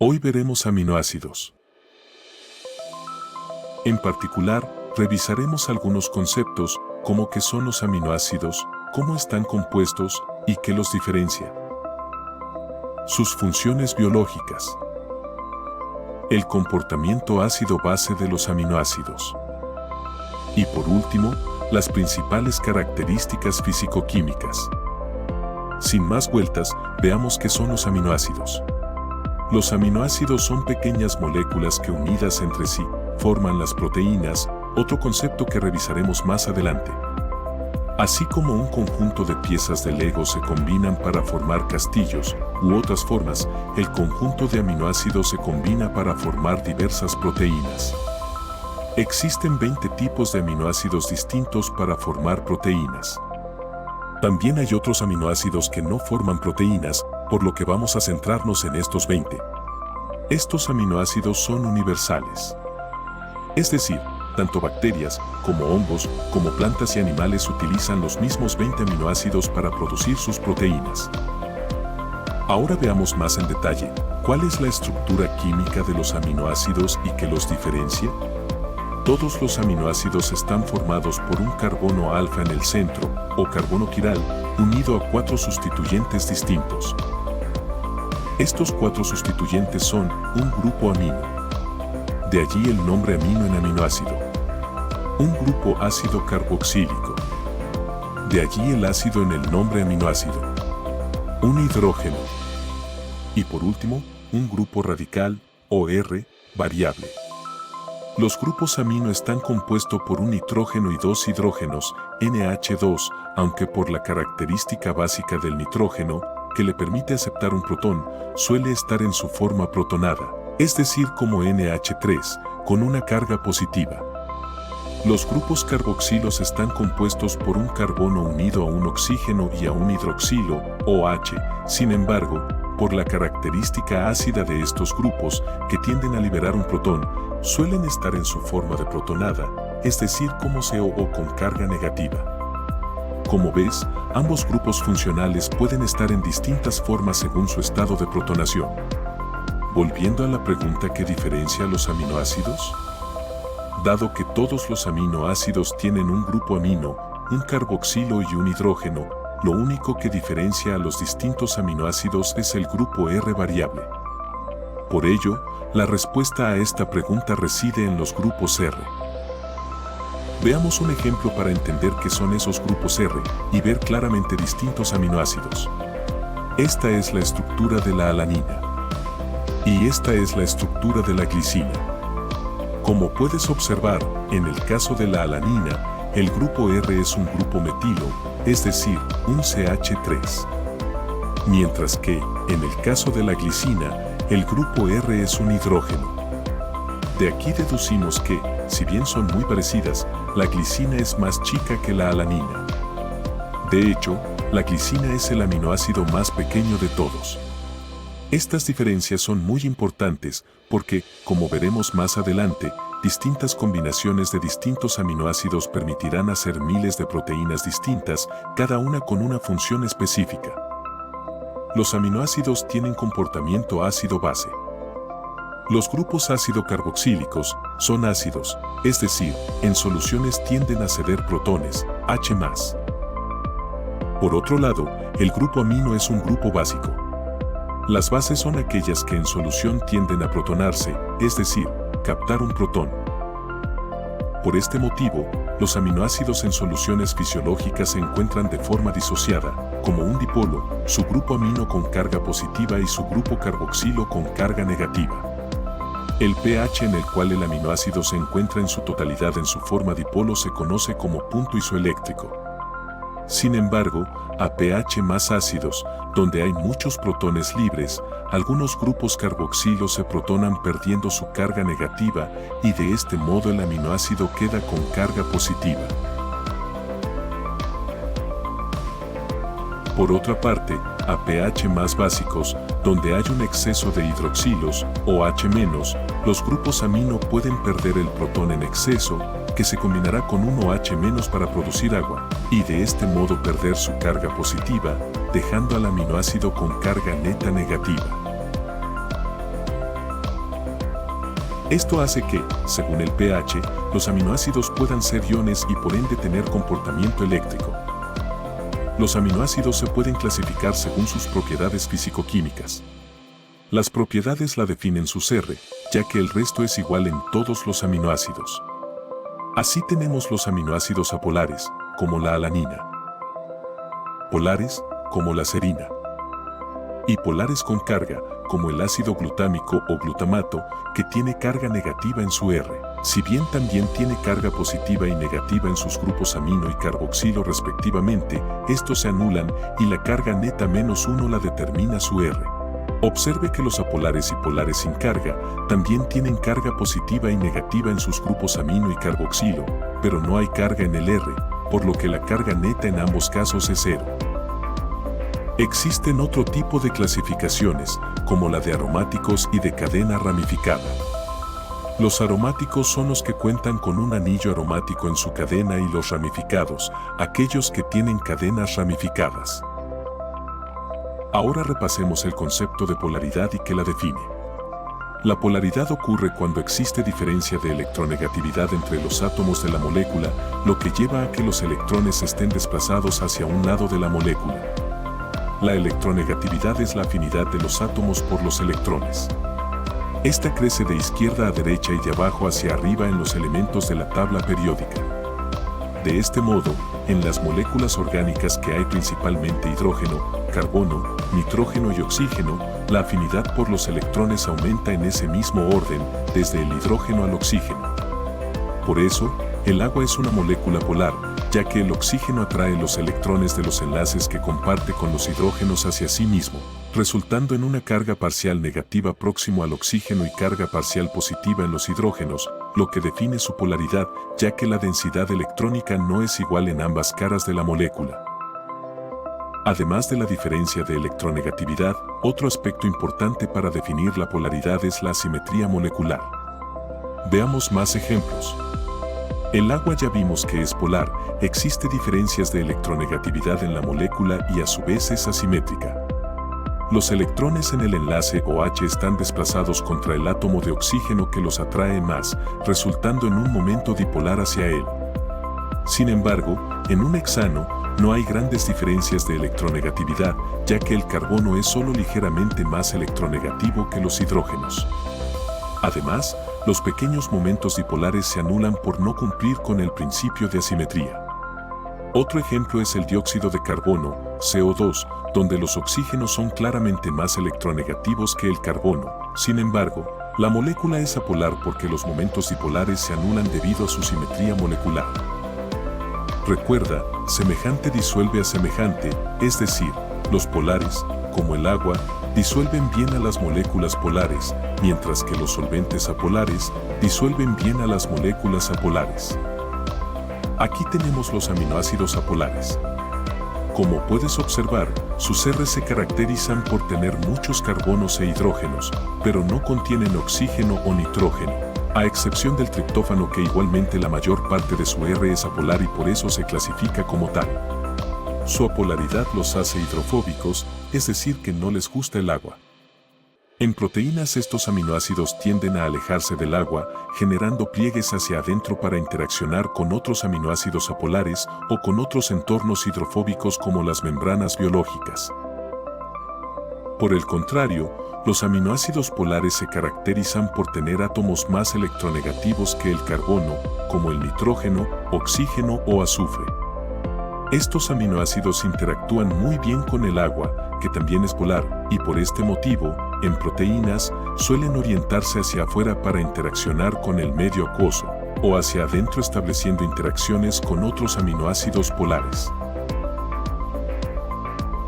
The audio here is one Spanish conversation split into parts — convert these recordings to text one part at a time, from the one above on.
Hoy veremos aminoácidos. En particular, revisaremos algunos conceptos, como qué son los aminoácidos, cómo están compuestos y qué los diferencia. Sus funciones biológicas. El comportamiento ácido-base de los aminoácidos. Y por último, las principales características físico-químicas. Sin más vueltas, veamos qué son los aminoácidos. Los aminoácidos son pequeñas moléculas que unidas entre sí forman las proteínas, otro concepto que revisaremos más adelante. Así como un conjunto de piezas de Lego se combinan para formar castillos u otras formas, el conjunto de aminoácidos se combina para formar diversas proteínas. Existen 20 tipos de aminoácidos distintos para formar proteínas. También hay otros aminoácidos que no forman proteínas, por lo que vamos a centrarnos en estos 20. Estos aminoácidos son universales. Es decir, tanto bacterias, como hongos, como plantas y animales utilizan los mismos 20 aminoácidos para producir sus proteínas. Ahora veamos más en detalle, ¿cuál es la estructura química de los aminoácidos y qué los diferencia? Todos los aminoácidos están formados por un carbono alfa en el centro, o carbono quiral, unido a 4 sustituyentes distintos. Estos 4 sustituyentes son un grupo amino. De allí el nombre amino en aminoácido. Un grupo ácido carboxílico. De allí el ácido en el nombre aminoácido. Un hidrógeno. Y por último, un grupo radical, o R, variable. Los grupos amino están compuestos por un nitrógeno y 2 hidrógenos, NH2, aunque por la característica básica del nitrógeno, que le permite aceptar un protón, suele estar en su forma protonada, es decir como NH3, con una carga positiva. Los grupos carboxilos están compuestos por un carbono unido a un oxígeno y a un hidroxilo, OH, sin embargo, por la característica ácida de estos grupos, que tienden a liberar un protón, suelen estar en su forma de protonada, es decir como CO o con carga negativa. Como ves, ambos grupos funcionales pueden estar en distintas formas según su estado de protonación. Volviendo a la pregunta ¿qué diferencia a los aminoácidos? Dado que todos los aminoácidos tienen un grupo amino, un carboxilo y un hidrógeno, lo único que diferencia a los distintos aminoácidos es el grupo R variable. Por ello, la respuesta a esta pregunta reside en los grupos R. Veamos un ejemplo para entender qué son esos grupos R y ver claramente distintos aminoácidos. Esta es la estructura de la alanina. Y esta es la estructura de la glicina. Como puedes observar, en el caso de la alanina, el grupo R es un grupo metilo, es decir, un CH3. Mientras que, en el caso de la glicina, el grupo R es un hidrógeno. De aquí deducimos que, si bien son muy parecidas, la glicina es más chica que la alanina. De hecho, la glicina es el aminoácido más pequeño de todos. Estas diferencias son muy importantes porque, como veremos más adelante, distintas combinaciones de distintos aminoácidos permitirán hacer miles de proteínas distintas, cada una con una función específica. Los aminoácidos tienen comportamiento ácido-base. Los grupos ácido-carboxílicos son ácidos, es decir, en soluciones tienden a ceder protones, H+. Por otro lado, el grupo amino es un grupo básico. Las bases son aquellas que en solución tienden a protonarse, es decir, captar un protón. Por este motivo, los aminoácidos en soluciones fisiológicas se encuentran de forma disociada, como un dipolo, su grupo amino con carga positiva y su grupo carboxilo con carga negativa. El pH en el cual el aminoácido se encuentra en su totalidad en su forma dipolo se conoce como punto isoeléctrico. Sin embargo, a pH más ácidos, donde hay muchos protones libres, algunos grupos carboxilos se protonan perdiendo su carga negativa y de este modo el aminoácido queda con carga positiva. Por otra parte, a pH más básicos, donde hay un exceso de hidroxilos, o H-, los grupos amino pueden perder el protón en exceso, que se combinará con un OH- para producir agua, y de este modo perder su carga positiva, dejando al aminoácido con carga neta negativa. Esto hace que, según el pH, los aminoácidos puedan ser iones y por ende tener comportamiento eléctrico. Los aminoácidos se pueden clasificar según sus propiedades físico-químicas. Las propiedades la definen sus R, ya que el resto es igual en todos los aminoácidos. Así tenemos los aminoácidos apolares, como la alanina, polares, como la serina, y polares con carga, como el ácido glutámico o glutamato, que tiene carga negativa en su R, si bien también tiene carga positiva y negativa en sus grupos amino y carboxilo respectivamente, estos se anulan y la carga neta -1 la determina su R. Observe que los apolares y polares sin carga también tienen carga positiva y negativa en sus grupos amino y carboxilo, pero no hay carga en el R, por lo que la carga neta en ambos casos es 0. Existen otro tipo de clasificaciones, como la de aromáticos y de cadena ramificada. Los aromáticos son los que cuentan con un anillo aromático en su cadena y los ramificados, aquellos que tienen cadenas ramificadas. Ahora repasemos el concepto de polaridad y qué la define. La polaridad ocurre cuando existe diferencia de electronegatividad entre los átomos de la molécula, lo que lleva a que los electrones estén desplazados hacia un lado de la molécula. La electronegatividad es la afinidad de los átomos por los electrones. Esta crece de izquierda a derecha y de abajo hacia arriba en los elementos de la tabla periódica. De este modo, en las moléculas orgánicas que hay principalmente hidrógeno, carbono, nitrógeno y oxígeno, la afinidad por los electrones aumenta en ese mismo orden, desde el hidrógeno al oxígeno. Por eso, el agua es una molécula polar, ya que el oxígeno atrae los electrones de los enlaces que comparte con los hidrógenos hacia sí mismo, resultando en una carga parcial negativa próximo al oxígeno y carga parcial positiva en los hidrógenos, lo que define su polaridad, ya que la densidad electrónica no es igual en ambas caras de la molécula. Además de la diferencia de electronegatividad, otro aspecto importante para definir la polaridad es la asimetría molecular. Veamos más ejemplos. El agua ya vimos que es polar, existe diferencias de electronegatividad en la molécula y a su vez es asimétrica. Los electrones en el enlace OH están desplazados contra el átomo de oxígeno que los atrae más, resultando en un momento dipolar hacia él. Sin embargo, en un hexano, no hay grandes diferencias de electronegatividad, ya que el carbono es solo ligeramente más electronegativo que los hidrógenos. Además, los pequeños momentos dipolares se anulan por no cumplir con el principio de asimetría. Otro ejemplo es el dióxido de carbono, CO2, donde los oxígenos son claramente más electronegativos que el carbono. Sin embargo, la molécula es apolar porque los momentos dipolares se anulan debido a su simetría molecular. Recuerda, semejante disuelve a semejante, es decir, los polares, como el agua, disuelven bien a las moléculas polares, mientras que los solventes apolares disuelven bien a las moléculas apolares. Aquí tenemos los aminoácidos apolares. Como puedes observar, sus R se caracterizan por tener muchos carbonos e hidrógenos, pero no contienen oxígeno o nitrógeno, a excepción del triptófano que igualmente la mayor parte de su R es apolar y por eso se clasifica como tal. Su apolaridad los hace hidrofóbicos, es decir que no les gusta el agua. En proteínas estos aminoácidos tienden a alejarse del agua, generando pliegues hacia adentro para interaccionar con otros aminoácidos apolares o con otros entornos hidrofóbicos como las membranas biológicas. Por el contrario, los aminoácidos polares se caracterizan por tener átomos más electronegativos que el carbono, como el nitrógeno, oxígeno o azufre. Estos aminoácidos interactúan muy bien con el agua, que también es polar, y por este motivo, en proteínas, suelen orientarse hacia afuera para interaccionar con el medio acuoso, o hacia adentro estableciendo interacciones con otros aminoácidos polares.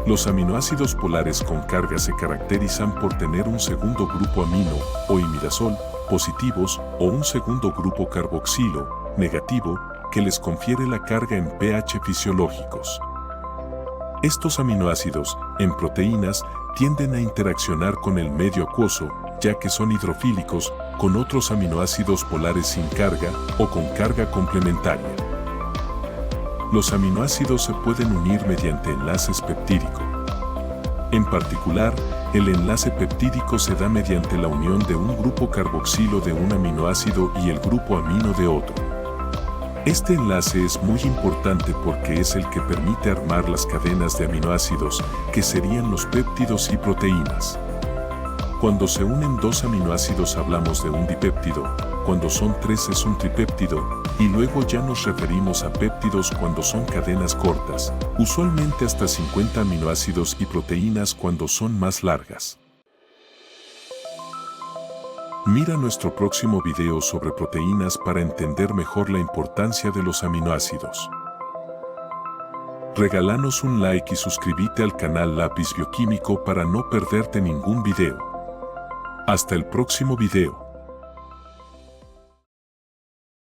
Los aminoácidos polares con carga se caracterizan por tener un segundo grupo amino, o imidazol, positivos, o un segundo grupo carboxilo, negativo, que les confiere la carga en pH fisiológicos. Estos aminoácidos, en proteínas, tienden a interaccionar con el medio acuoso, ya que son hidrofílicos, con otros aminoácidos polares sin carga o con carga complementaria. Los aminoácidos se pueden unir mediante enlaces peptídicos. En particular, El enlace peptídico se da mediante la unión de un grupo carboxilo de un aminoácido y el grupo amino de otro. Este enlace es muy importante porque es el que permite armar las cadenas de aminoácidos, que serían los péptidos y proteínas. Cuando se unen dos aminoácidos hablamos de un dipéptido, cuando son tres es un tripéptido, y luego ya nos referimos a péptidos cuando son cadenas cortas, usualmente hasta 50 aminoácidos, y proteínas cuando son más largas. Mira nuestro próximo video sobre proteínas para entender mejor la importancia de los aminoácidos. Regálanos un like y suscríbete al canal Lápiz Bioquímico para no perderte ningún video. Hasta el próximo video.